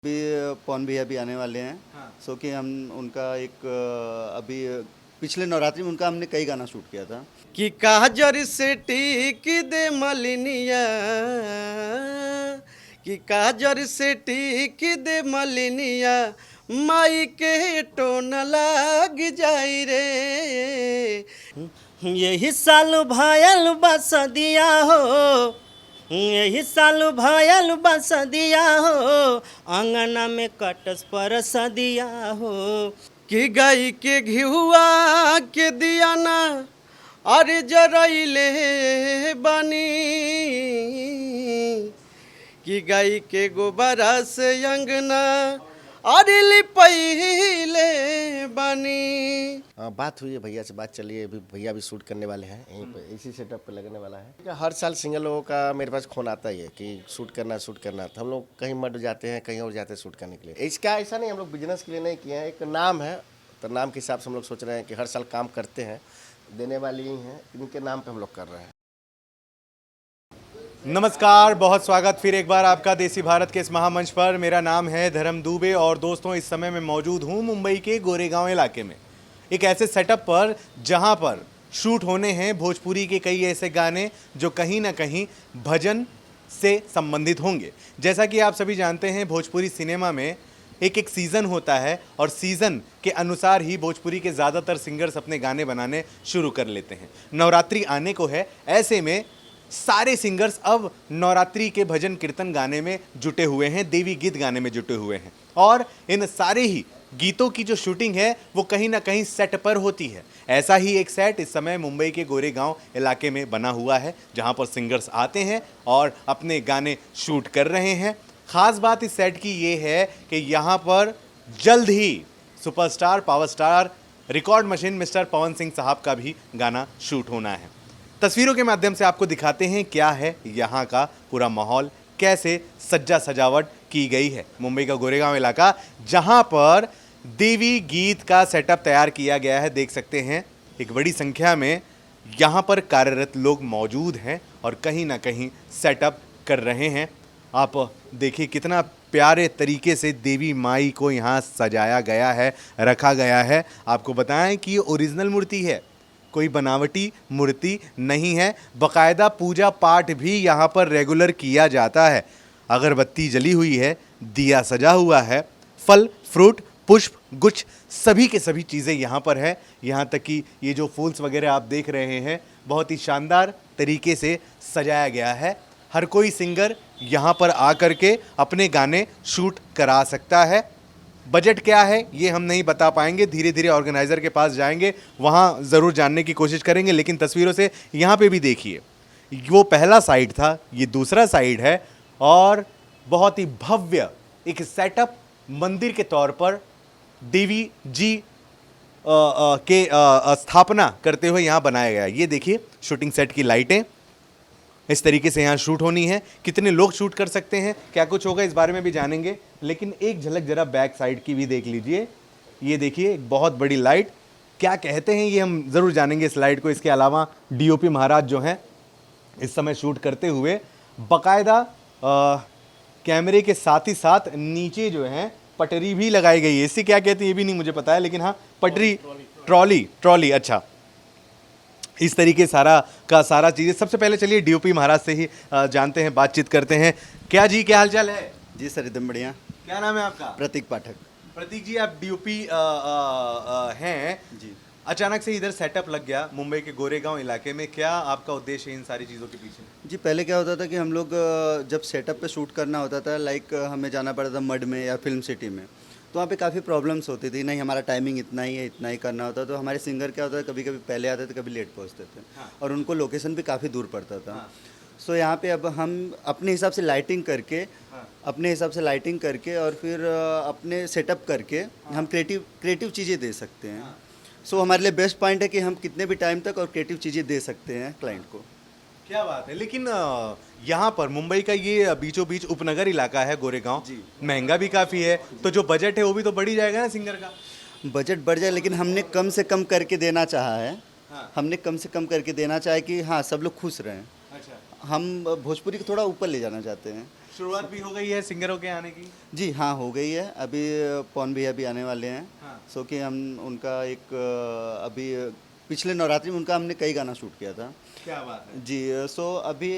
अभी पवन भैया भी आने वाले हैं। हाँ। सो कि हम उनका एक अभी पिछले नवरात्रि में उनका हमने कई गाना शूट किया था। कि काजर से टीक दे मलिनिया, कि काजर से टीक दे मलिनिया, माई के टोन लाग जाई रे। यही साल भायल बसदिया हो, यही साल भायल बसदिया हो, अंगना में कटस पर सदिया हो। कि गाय के घिहुआ के दिया ना, अरे जरैले बनी, कि गाय के गोबरा से अंगना अरे लिपैले बनी। बात हुई है भैया से, बात चली है, अभी भैया भी शूट करने वाले हैं यहीं पे, इसी सेटअप पे लगने वाला है। हर साल सिंगर लोगों का मेरे पास फोन आता ही है कि शूट करना तो हम लोग कहीं मड जाते हैं, कहीं और जाते हैं शूट करने के लिए। इसका ऐसा नहीं, हम लोग बिजनेस के लिए नहीं किए हैं, एक नाम है तो नाम के हिसाब से हम लोग सोच रहे हैं कि हर साल काम करते हैं, देने वाली ही हैं, इनके नाम पे हम लोग कर रहे हैं। नमस्कार, बहुत स्वागत फिर एक बार आपका देसी भारत के इस महामंच पर। मेरा नाम है धर्म दुबे और दोस्तों इस समय मैं मौजूद हूँ मुंबई के गोरेगांव इलाके में, एक ऐसे सेटअप पर जहाँ पर शूट होने हैं भोजपुरी के कई ऐसे गाने जो कहीं ना कहीं भजन से संबंधित होंगे। जैसा कि आप सभी जानते हैं भोजपुरी सिनेमा में एक एक सीज़न होता है और सीज़न के अनुसार ही भोजपुरी के ज़्यादातर सिंगर्स अपने गाने बनाने शुरू कर लेते हैं। नवरात्रि आने को है, ऐसे में सारे सिंगर्स अब नवरात्रि के भजन कीर्तन गाने में जुटे हुए हैं, देवी गीत गाने में जुटे हुए हैं और इन सारे ही गीतों की जो शूटिंग है वो कहीं ना कहीं सेट पर होती है। ऐसा ही एक सेट इस समय मुंबई के गोरेगांव इलाके में बना हुआ है जहां पर सिंगर्स आते हैं और अपने गाने शूट कर रहे हैं। ख़ास बात इस सेट की ये है कि यहाँ पर जल्द ही superstar power star record machine mister Pawan Singh साहब का भी गाना शूट होना है। तस्वीरों के माध्यम से आपको दिखाते हैं क्या है यहाँ का पूरा माहौल, कैसे सज्जा सजावट की गई है। मुंबई का गोरेगांव इलाका जहाँ पर देवी गीत का सेटअप तैयार किया गया है, देख सकते हैं एक बड़ी संख्या में यहाँ पर कार्यरत लोग मौजूद हैं और कहीं ना कहीं सेटअप कर रहे हैं। आप देखिए कितना प्यारे तरीके से देवी माई को यहाँ सजाया गया है, रखा गया है। आपको बताएं कि ये ओरिजिनल मूर्ति है, कोई बनावटी मूर्ति नहीं है। बाकायदा पूजा पाठ भी यहाँ पर रेगुलर किया जाता है। अगरबत्ती जली हुई है, दिया सजा हुआ है, फल फ्रूट पुष्प गुच्छ सभी के सभी चीज़ें यहाँ पर है। यहाँ तक कि ये जो फूल्स वगैरह आप देख रहे हैं बहुत ही शानदार तरीके से सजाया गया है। हर कोई सिंगर यहाँ पर आकर के अपने गाने शूट करा सकता है। बजट क्या है ये हम नहीं बता पाएंगे, धीरे धीरे ऑर्गेनाइज़र के पास जाएंगे, वहाँ ज़रूर जानने की कोशिश करेंगे। लेकिन तस्वीरों से यहाँ पे भी देखिए, वो पहला साइड था, ये दूसरा साइड है और बहुत ही भव्य एक सेटअप मंदिर के तौर पर देवी जी के स्थापना करते हुए यहाँ बनाया गया है। ये देखिए शूटिंग सेट की लाइटें इस तरीके से यहाँ शूट होनी है। कितने लोग शूट कर सकते हैं, क्या कुछ होगा इस बारे में भी जानेंगे। लेकिन एक झलक जरा बैक साइड की भी देख लीजिए, ये देखिए एक बहुत बड़ी लाइट, क्या कहते हैं ये हम ज़रूर जानेंगे इस लाइट को। इसके अलावा डीओपी महाराज जो हैं इस समय शूट करते हुए बाकायदा कैमरे के साथ ही साथ नीचे जो है पटरी भी लगाई गई है। इसे क्या कहते हैं ये भी नहीं मुझे पता है, लेकिन हाँ पटरी, ट्रॉली अच्छा, इस तरीके सारा चीज़ें। सबसे पहले चलिए डीओपी महाराज से ही जानते हैं, बातचीत करते हैं। क्या जी, क्या हालचाल है? जी सर, एकदम बढ़िया। क्या नाम है आपका? प्रतीक पाठक। प्रतीक जी, आप डीओपी हैं जी अचानक से इधर सेटअप लग गया मुंबई के गोरेगांव इलाके में, क्या आपका उद्देश्य है इन सारी चीज़ों के पीछे? जी, पहले क्या होता था कि हम लोग जब सेटअप पे शूट करना होता था, लाइक हमें जाना पड़ता था मड में या फिल्म सिटी में, तो वहाँ पे काफ़ी प्रॉब्लम्स होती थी। नहीं, हमारा टाइमिंग इतना ही है, इतना ही करना होता, तो हमारे सिंगर क्या होता है कभी कभी पहले आते थे, कभी लेट पहुँचते थे। हाँ। और उनको लोकेशन भी काफ़ी दूर पड़ता था। हाँ। सो यहाँ पे अब हम अपने हिसाब से लाइटिंग करके और फिर अपने सेटअप करके हम क्रिएटिव चीज़ें दे सकते हैं। सो हमारे लिए बेस्ट पॉइंट है कि हम कितने भी टाइम तक और क्रिएटिव चीज़ें दे सकते हैं क्लाइंट को। क्या बात है। लेकिन यहाँ पर मुंबई का ये बीचों बीच उपनगर इलाका है गोरेगांव, जी। महंगा भी काफ़ी है, तो जो बजट है वो भी तो बढ़ ही जाएगा ना सिंगर का। बजट बढ़ जाए, लेकिन हमने कम से कम करके देना चाहा है। हाँ। हमने कम से कम करके देना चाहे कि हाँ सब लोग खुश रहें। अच्छा। हम भोजपुरी को थोड़ा ऊपर ले जाना चाहते हैं। शुरुआत भी हो गई है सिंगरों के आने की? जी हाँ, हो गई है। अभी पवन भैया भी आने वाले हैं। हाँ। सो कि हम उनका एक अभी पिछले नवरात्रि में उनका हमने कई गाना शूट किया था। क्या बात है, जी सो अभी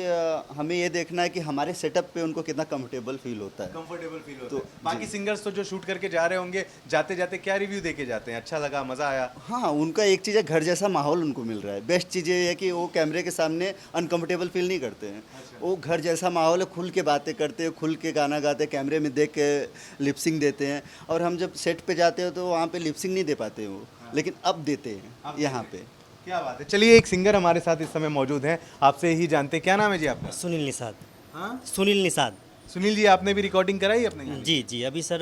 हमें ये देखना है कि हमारे सेटअप पे उनको कितना कंफर्टेबल फील होता है। कंफर्टेबल फील होता तो है। बाकी सिंगर्स तो जो शूट करके जा रहे होंगे, जाते जाते क्या रिव्यू देके जाते हैं? अच्छा लगा, मजा आया? हाँ, उनका एक चीज़ है, घर जैसा माहौल उनको मिल रहा है। बेस्ट चीज़ ये है कि वो कैमरे के सामने अनकंफर्टेबल फील नहीं करते हैं। वो घर जैसा माहौल है, खुल के बातें करते हैं, खुल के गाना गाते हैं, कैमरे में देख के लिपसिंग देते हैं। और हम जब सेट पे जाते हो तो वहाँ पे लिपसिंग नहीं दे पाते वो, लेकिन अब देते हैं यहाँ पे। क्या बात है। चलिए, एक सिंगर हमारे साथ इस समय मौजूद हैं, आपसे ही जानते हैं। क्या नाम है जी आपका? सुनील निषाद। हाँ, सुनील निषाद। सुनील जी, आपने भी रिकॉर्डिंग कराई अपने गाने? जी जी, अभी सर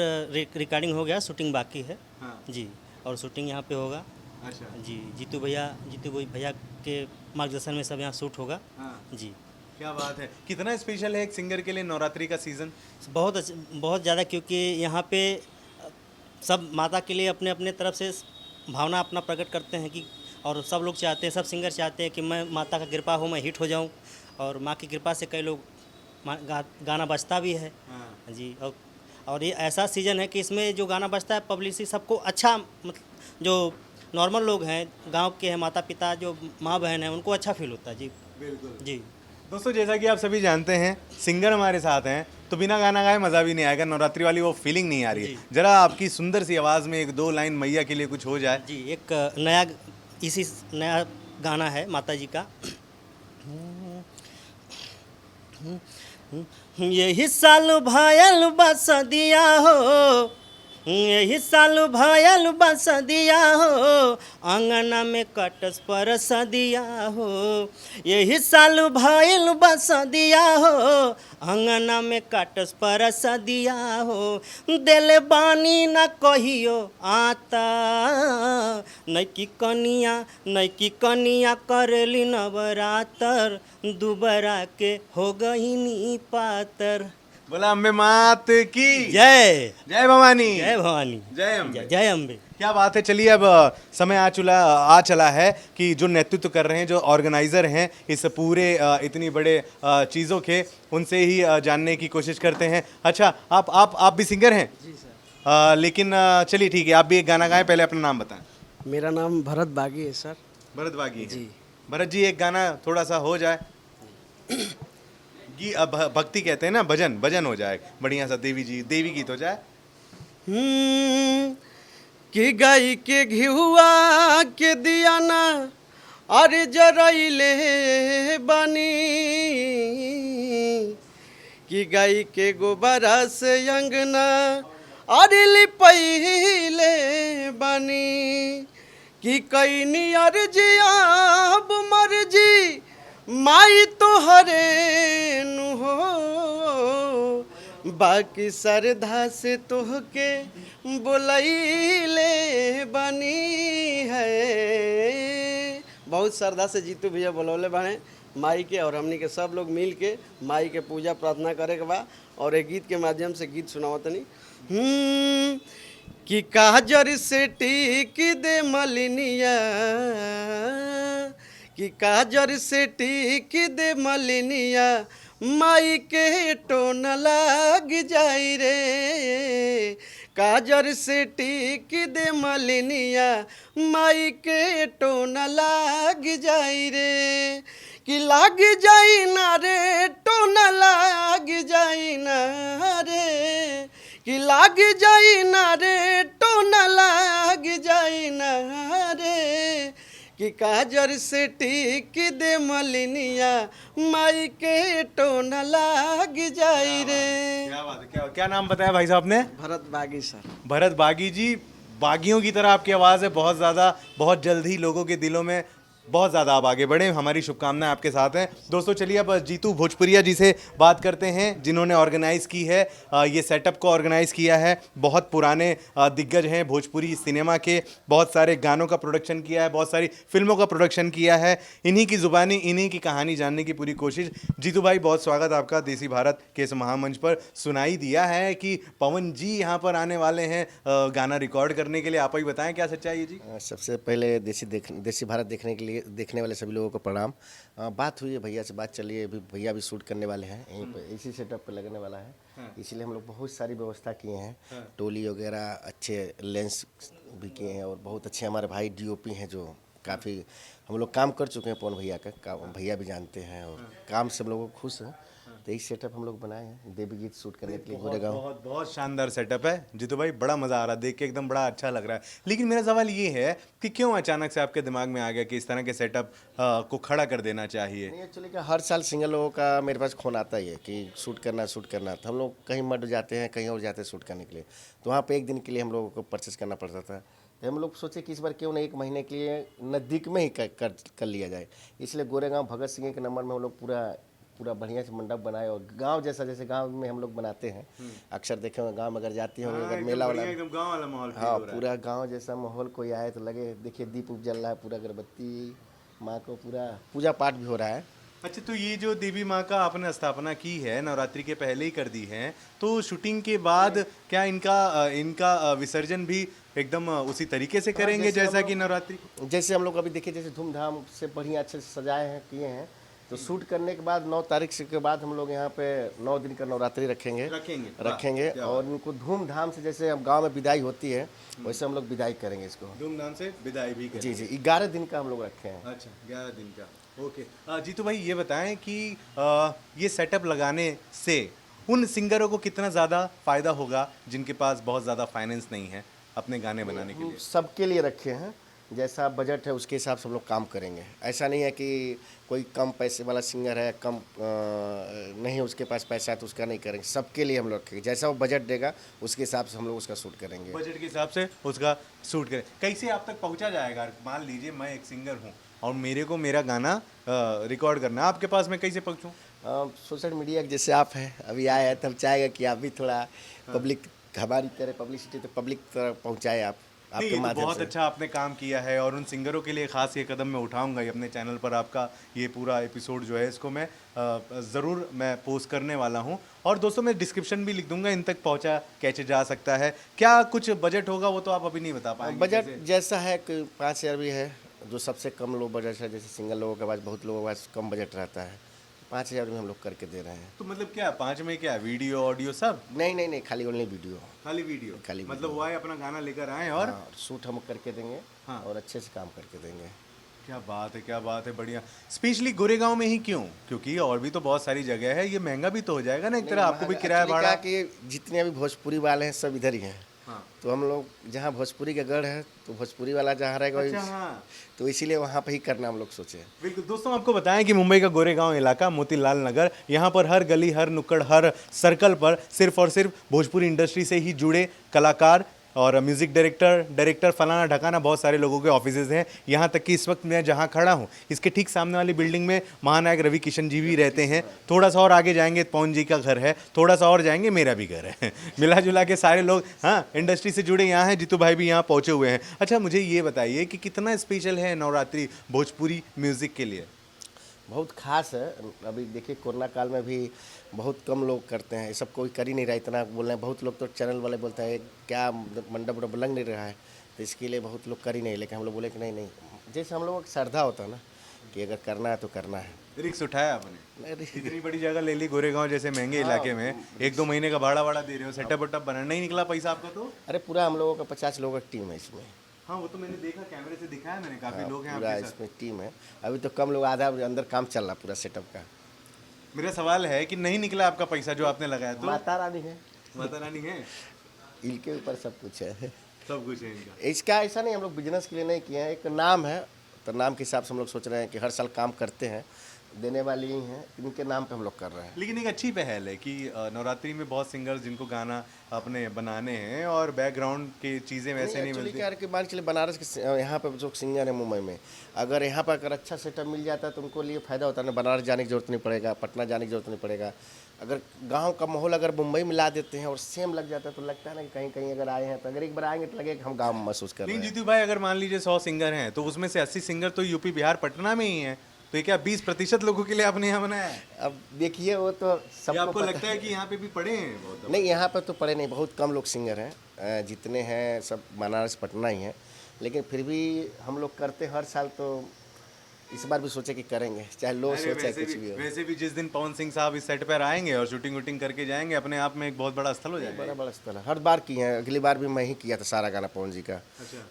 रिकॉर्डिंग हो गया, शूटिंग बाकी है। हाँ। जी, और शूटिंग यहाँ पे होगा। अच्छा। जी, जीतू भैया के मार्गदर्शन में सब यहाँ शूट होगा। हाँ। जी, क्या बात है। कितना स्पेशल है एक सिंगर के लिए नवरात्रि का सीजन? बहुत ज़्यादा, क्योंकि यहाँ पे सब माता के लिए अपने अपने तरफ से भावना अपना प्रकट करते हैं कि, और सब लोग चाहते हैं, सब सिंगर चाहते हैं कि मैं माता का कृपा हो, मैं हिट हो जाऊं। और माँ की कृपा से कई लोग गाना बजता भी है। हाँ। जी, और ये ऐसा सीज़न है कि इसमें जो गाना बजता है पब्लिसिटी सबको अच्छा, मतलब जो नॉर्मल लोग हैं, गांव के हैं, माता पिता जो माँ बहन हैं, उनको अच्छा फील होता है। जी बिल्कुल। जी। दोस्तों, जैसा कि आप सभी जानते हैं, सिंगर हमारे साथ हैं तो बिना गाना गाए मज़ा भी नहीं आएगा, नवरात्रि वाली वो फीलिंग नहीं आ रही है। जरा आपकी सुंदर सी आवाज़ में एक दो लाइन मैया के लिए कुछ हो जाए। जी, एक नया गाना है माता जी का। यही साल भायल बस दिया हो, यही साल भायल बस दिया हो, आंगना में कटस पर सदिया हो। यही साल भायल बस दिया हो, आंगना में कटस पर सदिया हो। दिल बानी न कहियो आता, नैकी कनिया करेली नवरातर, दुबरा के हो गईनी पातर। बोला अम्बे मात की जय। जय भवानी। जय भवानी। जय अम्बे। जय अम्बे। क्या बात है। चलिए, अब समय आ चला है कि जो नेतृत्व कर रहे हैं, जो ऑर्गेनाइजर हैं इस पूरे इतनी बड़े चीज़ों के, उनसे ही जानने की कोशिश करते हैं। अच्छा, आप भी सिंगर हैं? जी सर। लेकिन चलिए ठीक है, आप भी एक गाना गाएं। पहले अपना नाम बताएं। मेरा नाम भरत बागी है सर। भरत बागी जी। भरत जी, एक गाना थोड़ा सा हो जाए। भक्ति कहते हैं ना, भजन हो जाए बढ़िया सा, देवी गीत हो जाए। कि गाय के घिहुआ के दिया ना, अरे जरैले बानी, कि गाय के गोबरा से अंगना, अरे लिपैले बानी, कि कैनी अर्जी अब मर्जी माई तो हरे नु हो, बाकी श्रद्धा से तोहके बोलैले बनी है। बहुत श्रद्धा से जीतू भैया बोलौले बने माई के, और हमनी के सब लोग मिल के माई के पूजा प्रार्थना करे के बा। और एक गीत के माध्यम से गीत सुनावतनी। कि काजर से टीक दे मलिनिया, कि काजर से टीक दे मलिनिया, माई के टोन लाग जाई रे। काजर से टीक दे मलिनिया, माई के टोन लाग जाई रे। कि लाग जाई ना रे, टोन लाग जाई ना रे, कि लाग जाई ना रे, टोन लाग जाई ना रे। कि काजर से टीक दे मलिनिया, माई के टोन लाग जाई रे। क्या बात है। क्या नाम बताया भाई साहब ने? भरत बागी सर। भरत बागी जी, बागियों की तरह आपकी आवाज़ है, बहुत ज़्यादा, बहुत जल्द ही लोगों के दिलों में बहुत ज़्यादा आप आगे बढ़े, हमारी शुभकामनाएं आपके साथ हैं। दोस्तों, चलिए अब जीतू भोजपुरिया जी से बात करते हैं, जिन्होंने ऑर्गेनाइज़ की है ये सेटअप को ऑर्गेनाइज़ किया है। बहुत पुराने दिग्गज हैं भोजपुरी सिनेमा के, बहुत सारे गानों का प्रोडक्शन किया है, बहुत सारी फिल्मों का प्रोडक्शन किया है। इन्हीं की ज़ुबानी, इन्हीं की कहानी जानने की पूरी कोशिश। जीतू भाई, बहुत स्वागत आपका देसी भारत के इस महामंच पर। सुनाई दिया है कि पवन जी यहाँ पर आने वाले हैं गाना रिकॉर्ड करने के लिए, आप ही बताएं क्या सच्चाई है जी? सबसे पहले देसी भारत देखने के लिए देखने वाले सभी लोगों को प्रणाम। बात हुई है भैया से, बात चली है, अभी भैया भी शूट करने वाले हैं यहीं पे, इसी सेटअप पे लगने वाला है। इसीलिए हम लोग बहुत सारी व्यवस्था किए हैं, टोली वगैरह, अच्छे लेंस भी किए हैं और बहुत अच्छे हमारे भाई डीओपी हैं जो काफ़ी हम लोग काम कर चुके हैं पवन भैया का भैया भी जानते हैं और काम से हम लोग खुश हैं। तो यही सेटअप हम लोग बनाए हैं देवी गीत शूट करने के लिए गोरेगांव। बहुत बहुत शानदार सेटअप है जीतू भाई, बड़ा मज़ा आ रहा है देख के, एकदम बड़ा अच्छा लग रहा है। लेकिन मेरा सवाल ये है कि क्यों अचानक से आपके दिमाग में आ गया कि इस तरह के सेटअप को खड़ा कर देना चाहिए? नहीं, एक्चुअली क्या हर साल सिंगल लोगों का मेरे पास फ़ोन आता ही है कि शूट करना तो हम लोग कहीं मड जाते हैं, कहीं और जाते हैं शूट करने के लिए। तो वहाँ पे एक दिन के लिए हम लोगों को परचेस करना पड़ता था। तो हम लोग सोचे कि इस बार क्यों ना 1 महीने के लिए नज़दीक में ही कर लिया जाए। इसलिए गोरेगांव भगत सिंह के नंबर में हम लोग पूरा बढ़िया से मंडप बनाए और गांव जैसे गांव में हम लोग बनाते हैं। अक्सर देखे होंगे गांव में अगर जाती होंगे अगर मेला वाला, एकदम गांव वाला माहौल हाँ पूरा गांव जैसा माहौल कोई आए तो लगे देखिए दीप उप जल रहा है, पूरा अगरबत्ती, माँ को पूरा पूजा पाठ भी हो रहा है। अच्छा, तो ये जो देवी माँ का आपने स्थापना की है, नवरात्रि के पहले ही कर दी है, तो शूटिंग के बाद क्या इनका विसर्जन भी एकदम उसी तरीके से करेंगे जैसा कि नवरात्रि? जैसे हम लोग अभी देखिए जैसे धूमधाम से बढ़िया अच्छे से सजाए हैं, किए हैं। तो शूट करने के बाद 9 तारीख से के बाद हम लोग यहाँ पे 9 दिन का नवरात्रि रखेंगे और इनको धूमधाम से जैसे अब गांव में विदाई होती है वैसे हम लोग विदाई करेंगे इसको, धूमधाम से विदाई भी करेंगे। जी 11 दिन का हम लोग रखे हैं। अच्छा, 11 दिन का, ओके। जीतू भाई ये बताएं कि ये सेटअप लगाने से उन सिंगरों को कितना ज़्यादा फ़ायदा होगा जिनके पास बहुत ज़्यादा फाइनेंस नहीं है अपने गाने बनाने के लिए? सबके लिए रखे हैं, जैसा बजट है उसके हिसाब से हम लोग काम करेंगे। ऐसा नहीं है कि कोई कम पैसे वाला सिंगर है, कम नहीं उसके पास पैसा है तो उसका नहीं करेंगे। सबके लिए हम लोग रखेंगे, जैसा वो बजट देगा उसके हिसाब से हम लोग उसका शूट करेंगे। बजट के हिसाब से उसका शूट करें। कैसे आप तक पहुंचा जाएगा? मान लीजिए मैं एक सिंगर हूं और मेरे को मेरा गाना रिकॉर्ड करना है, आपके पास मैं कैसे पहुंचूं? सोशल मीडिया जैसे आप हैं अभी आए हैं तो हम चाहेंगे कि आप भी थोड़ा पब्लिक हमारी तरह पब्लिसिटी तो पब्लिक तक पहुँचाए आप नहीं, आपके ये तो माध्यम बहुत से। अच्छा आपने काम किया है और उन सिंगरों के लिए खास ये कदम मैं उठाऊंगा ही अपने चैनल पर। आपका ये पूरा एपिसोड जो है इसको मैं ज़रूर मैं पोस्ट करने वाला हूं और दोस्तों मैं डिस्क्रिप्शन भी लिख दूंगा इन तक पहुंचा कैसे जा सकता है। क्या कुछ बजट होगा वो तो आप अभी नहीं बता पाएंगे? बजट जैसा है कि 5,000 भी है जो सबसे कम लो बजट है, जैसे सिंगल लोगों के पास बहुत लोगों के पास कम बजट रहता है, 5,000 में हम लोग करके दे रहे हैं। तो मतलब क्या 5 में क्या वीडियो ऑडियो सब? नहीं खाली ओनली वीडियो, खाली वीडियो? खाली मतलब वो आए अपना गाना लेकर आए और हाँ, शूट हम करके देंगे हाँ। और अच्छे से काम करके देंगे। क्या बात है, बढ़िया। स्पेशली गोरेगांव में ही क्यों? क्योंकि और भी तो बहुत सारी जगह है, ये महंगा भी तो हो जाएगा ना एक तरह, आपको भी किराया Actually भाड़ा। क्या कि जितने अभी भोजपुरी वाले हैं सब इधर ही हैं। हाँ। तो हम लोग जहाँ भोजपुरी का गढ़ है तो भोजपुरी वाला जहाँ रहेगा अच्छा, हाँ। तो इसीलिए वहाँ पे ही करना हम लोग सोचे। बिल्कुल दोस्तों, आपको बताएं कि मुंबई का गोरेगांव इलाका मोतीलाल नगर, यहाँ पर हर गली, हर नुक्कड़, हर सर्कल पर सिर्फ और सिर्फ भोजपुरी इंडस्ट्री से ही जुड़े कलाकार और म्यूजिक डायरेक्टर फलाना ढकाना बहुत सारे लोगों के ऑफिसेज हैं। यहाँ तक कि इस वक्त मैं जहाँ खड़ा हूँ इसके ठीक सामने वाली बिल्डिंग में महानायक रवि किशन जी भी रहते हैं। थोड़ा सा और आगे जाएंगे पवन जी का घर है, थोड़ा सा और जाएंगे मेरा भी घर है। मिला जुला के सारे लोग हाँ इंडस्ट्री से जुड़े यहाँ हैं। जीतू भाई भी यहाँ पहुँचे हुए हैं। अच्छा, मुझे ये बताइए कि कितना स्पेशल है नवरात्रि भोजपुरी म्यूज़िक के लिए? बहुत खास है। अभी देखिए कोरोना काल में भी बहुत कम लोग करते हैं, ये सब कोई कर ही नहीं रहा इतना बोल रहे हैं। बहुत लोग तो चैनल वाले बोलते हैं क्या मंडप उंडप लग नहीं रहा है, तो इसके लिए बहुत लोग कर ही नहीं। लेकिन हम लोग बोले कि नहीं, जैसे हम लोगों का श्रद्धा होता है ना कि अगर करना है तो करना है। रिक्स उठाया आपने? इतनी बड़ी जगह ले ली गोरेगांव जैसे महंगे इलाके में, 1-2 महीने का भाड़ा दे रहे हो, सेटअप वेटअप बना नहीं निकला पैसा आपका तो? अरे पूरा हम लोगों का 50 लोगों का टीम है इसमें। हाँ, वो तो मैंने देखा, कैमरे से दिखाया मैंने, काफी लोग हैं पूरा आपके साथ। इसमें टीम है। अभी तो कम लोग, आधा अंदर काम चल रहा पूरा सेटअप का। मेरा सवाल है कि नहीं निकला आपका पैसा जो आपने लगाया तो? माता रानी है, माता रानी है, इनके ऊपर सब कुछ है। सब कुछ है इनका। इसका ऐसा नहीं हम लोग बिजनेस के लिए नहीं किए हैं, एक नाम है तो नाम के हिसाब से हम लोग सोच रहे हैं कि हर साल काम करते हैं, देने वाली ही हैं, इनके नाम पे हम लोग कर रहे हैं। लेकिन एक अच्छी पहल है कि नवरात्रि में बहुत सिंगर्स जिनको गाना अपने बनाने हैं और बैकग्राउंड की चीज़ें वैसे नहीं एक्चुअली मिलती। क्या है कि मान चलिए बनारस के यहाँ पे जो सिंगर है मुंबई में, अगर यहाँ पर अगर अच्छा सेटअप मिल जाता है तो उनको लिए फ़ायदा होता है ना, बनारस जाने की जरूरत नहीं पड़ेगा, पटना जाने की जरूरत नहीं पड़ेगा। अगर गांव का माहौल अगर मुंबई में ला देते हैं और सेम लग जाता है तो लगता है ना कि कहीं कहीं अगर आए हैं तो अगर एक बार आएंगे तो लगेगा कि हम गाँव में महसूस कर रहे लेकिन हैं। जीतू भाई, अगर मान लीजिए 100 सिंगर हैं तो उसमें से 80 सिंगर तो यूपी बिहार पटना में ही हैं, तो ये क्या 20% लोगों के लिए आपने यहाँ बनाया है? अब देखिए वो तो या सबको आपको पता लगता है कि यहाँ पे भी पढ़े हैं बहुत? नहीं, यहाँ पर तो पढ़े नहीं, बहुत कम लोग सिंगर हैं, जितने हैं सब बनारस पटना ही हैं। लेकिन फिर भी हम लोग करते हर साल तो इस बार भी सोचे कि करेंगे, चाहे लो अरे सो चाहे वैसे कुछ भी हो। वैसे भी जिस दिन पवन सिंह साहब इस सेट पर आएंगे और शूटिंग वूटिंग करके जाएंगे, अपने आप में एक बहुत बड़ा स्थल हो जाएगा। बड़ा बड़ा स्थल है, हर बार किए हैं। अगली बार भी मैं ही किया था सारा गाना पवन जी का।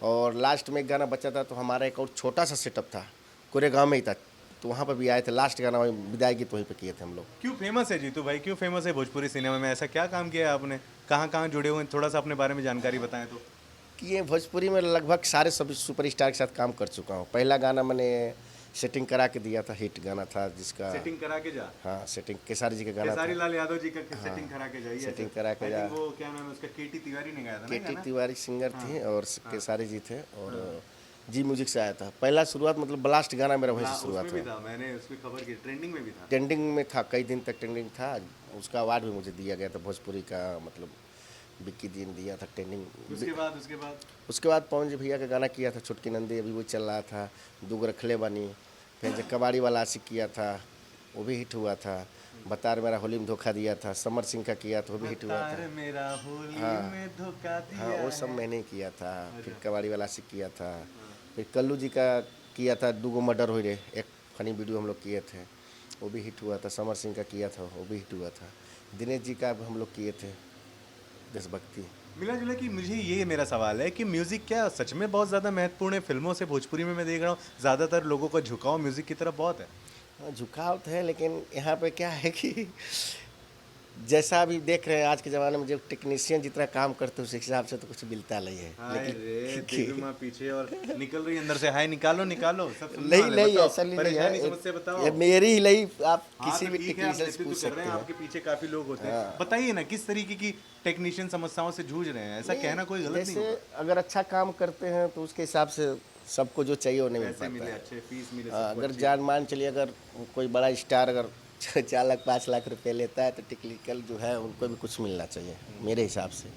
और लास्ट में एक गाना बचा था, तो हमारा एक और छोटा सा सेटअप था, कोरेगांव में ही था, तो वहाँ पर भी आए थे। लास्ट गाना वहीं विदाई गीत वहीं पे किए थे हम लोग। क्यों फेमस है जीतू भाई, क्यों फेमस है भोजपुरी सिनेमा में? ऐसा क्या काम किया है आपने, कहाँ कहाँ जुड़े हुए हैं? थोड़ा सा अपने बारे में जानकारी बताएं तो। कि ये भोजपुरी में लगभग सारे सभी सुपरस्टार के साथ काम कर चुका हूँ। पहला गाना मैंने सेटिंग करा के दिया था, हिट गाना था जिसका। सेटिंग करा के जा, हाँ, सेटिंग केसारी जी का गाना था। केसारी लाल यादव जी का सेटिंग करा के जाइए। सेटिंग करा के जा। वो क्या नाम है उसका, केटी तिवारी ने गाया था ना केटी गाना? तिवारी सिंगर थी और केसारी जी थे, और जी म्यूजिक से आया था। पहला शुरुआत मतलब ब्लास्ट गाना मेरा वहीं से शुरुआत उसमें भी हुआ। था, मैंने उसकी खबर की, ट्रेंडिंग में भी था। ट्रेंडिंग में था, कई दिन तक ट्रेंडिंग था। उसका अवार्ड भी मुझे दिया गया था भोजपुरी का, मतलब विक्की जी ने दिया था ट्रेंडिंग। उसके बाद पवन जी भैया का गाना किया था, छुटकी नंदी, अभी वो चल रहा था। दूग रखले बनी, फिर जो कबाड़ी वाला आशिक किया था वो भी हिट हुआ था। बतार मेरा होली में धोखा दिया था, समर सिंह का किया था, वो भी हिट हुआ था। मेरा होली में धोखा दिया। हाँ, वो सब मैंने ही किया था। फिर कबाड़ी वाला आशिक किया था, फिर कल्लू जी का किया था, दूगो मर्डर हो रहे, एक फनी वीडियो हम लोग किए थे, वो भी हिट हुआ था। समर सिंह का किया था, वो भी हिट हुआ था। दिनेश जी का हम लोग किए थे, देशभक्ति। मिला जुला कि मुझे ये मेरा सवाल है कि म्यूजिक क्या सच में बहुत ज़्यादा महत्वपूर्ण है? फिल्मों से भोजपुरी में मैं देख रहा हूँ ज़्यादातर लोगों का झुकाव म्यूजिक की तरफ बहुत है। हाँ, झुकाव तो है, लेकिन यहाँ पे क्या है कि जैसा अभी देख रहे हैं आज के ज़माने में, जो टेक्नीशियन जितना काम करते हैं उस हिसाब से तो कुछ मिलता नहीं है। लेकिन पीछे और निकल रही अंदर से, हाय निकालो निकालो सब सुनने नहीं वाले, नहीं, बताओ, ऐसा नहीं परेशानी है। समस्या बताओ। ये मेरी ही नहीं, आप हाँ, किसी तो भी ठीक है, आप टेक्नीशियन से नेतृत्व पूछ कर सकते रहे हैं, हैं। आपके पीछे काफी लोग होते हैं। बताइए ना किस तरीके की टेक्नीशियन समस्याओं से जूझ रहे हैं? ऐसा कहना कोई गलत नहीं जैसे होगा। अगर अच्छा काम करते हैं तो उसके हिसाब से सबको जो चाहिए वो नहीं मिल पैसे पाता मिले है। अच्छे, फीस मिले, हाँ, सब अगर अच्छी। जान मान चलिए, अगर कोई बड़ा स्टार अगर 4 लाख 5 लाख रुपए लेता है तो टेक्निकल जो है उनको भी कुछ मिलना चाहिए मेरे हिसाब से।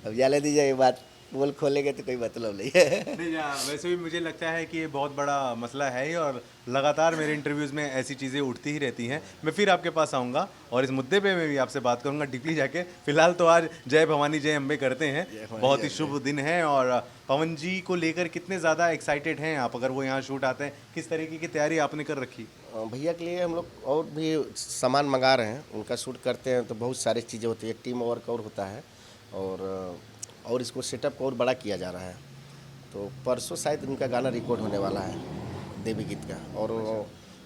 अब जाने दीजिए, ये बात बोल खोलेंगे तो कोई मतलब नहीं है। नहीं यार, वैसे भी मुझे लगता है कि ये बहुत बड़ा मसला है ही, और लगातार मेरे इंटरव्यूज़ में ऐसी चीज़ें उठती ही रहती हैं। मैं फिर आपके पास आऊँगा और इस मुद्दे पे मैं भी आपसे बात करूँगा डीपली जाके। फिलहाल तो आज जय भवानी जय अम्बे करते हैं, बहुत ही शुभ दिन है। और पवन जी को लेकर कितने ज़्यादा एक्साइटेड हैं आप? अगर वो यहाँ शूट आते हैं, किस तरीके की तैयारी आपने कर रखी? भैया के लिए हम लोग और भी सामान मंगा रहे हैं। उनका शूट करते हैं तो बहुत सारी चीज़ें होती है, टीम वर्क और होता है, और इसको सेटअप को और बड़ा किया जा रहा है। तो परसों शायद उनका गाना रिकॉर्ड होने वाला है, देवी गीत का। और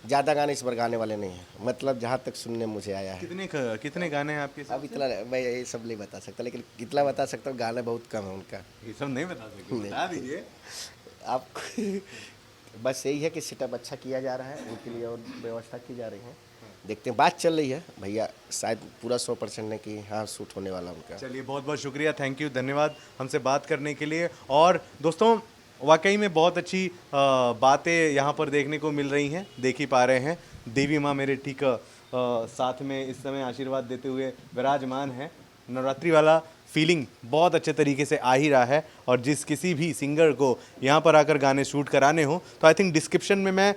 ज़्यादा गाने इस बार गाने वाले नहीं हैं, मतलब जहाँ तक सुनने मुझे आया है। कितने गाने हैं आपके? अब इतना मैं ये सब नहीं बता सकता, लेकिन इतना बता सकता हूँ, गाने बहुत कम है उनका। ये सब नहीं बता सकते, बता दीजिए। आप बस यही है कि सेटअप अच्छा किया जा रहा है, उनके लिए और व्यवस्था की जा रही है। देखते हैं, बात चल रही है भैया, शायद पूरा 100% है कि हाँ शूट होने वाला उनका। चलिए, बहुत बहुत शुक्रिया, थैंक यू, धन्यवाद हमसे बात करने के लिए। और दोस्तों, वाकई में बहुत अच्छी बातें यहाँ पर देखने को मिल रही हैं, देख ही पा रहे हैं। देवी माँ मेरे ठीक साथ में इस समय आशीर्वाद देते हुए विराजमान है। नवरात्रि वाला फीलिंग बहुत अच्छे तरीके से आ ही रहा है। और जिस किसी भी सिंगर को यहाँ पर आकर गाने शूट कराने हो, तो आई थिंक डिस्क्रिप्शन में मैं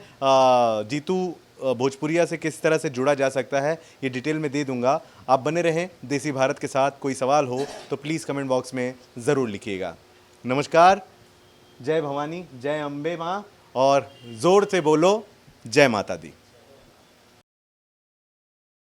जीतू भोजपुरिया से किस तरह से जुड़ा जा सकता है ये डिटेल में दे दूंगा। आप बने रहें देसी भारत के साथ। कोई सवाल हो तो प्लीज़ कमेंट बॉक्स में ज़रूर लिखिएगा। नमस्कार, जय भवानी, जय अम्बे माँ, और ज़ोर से बोलो जय माता दी।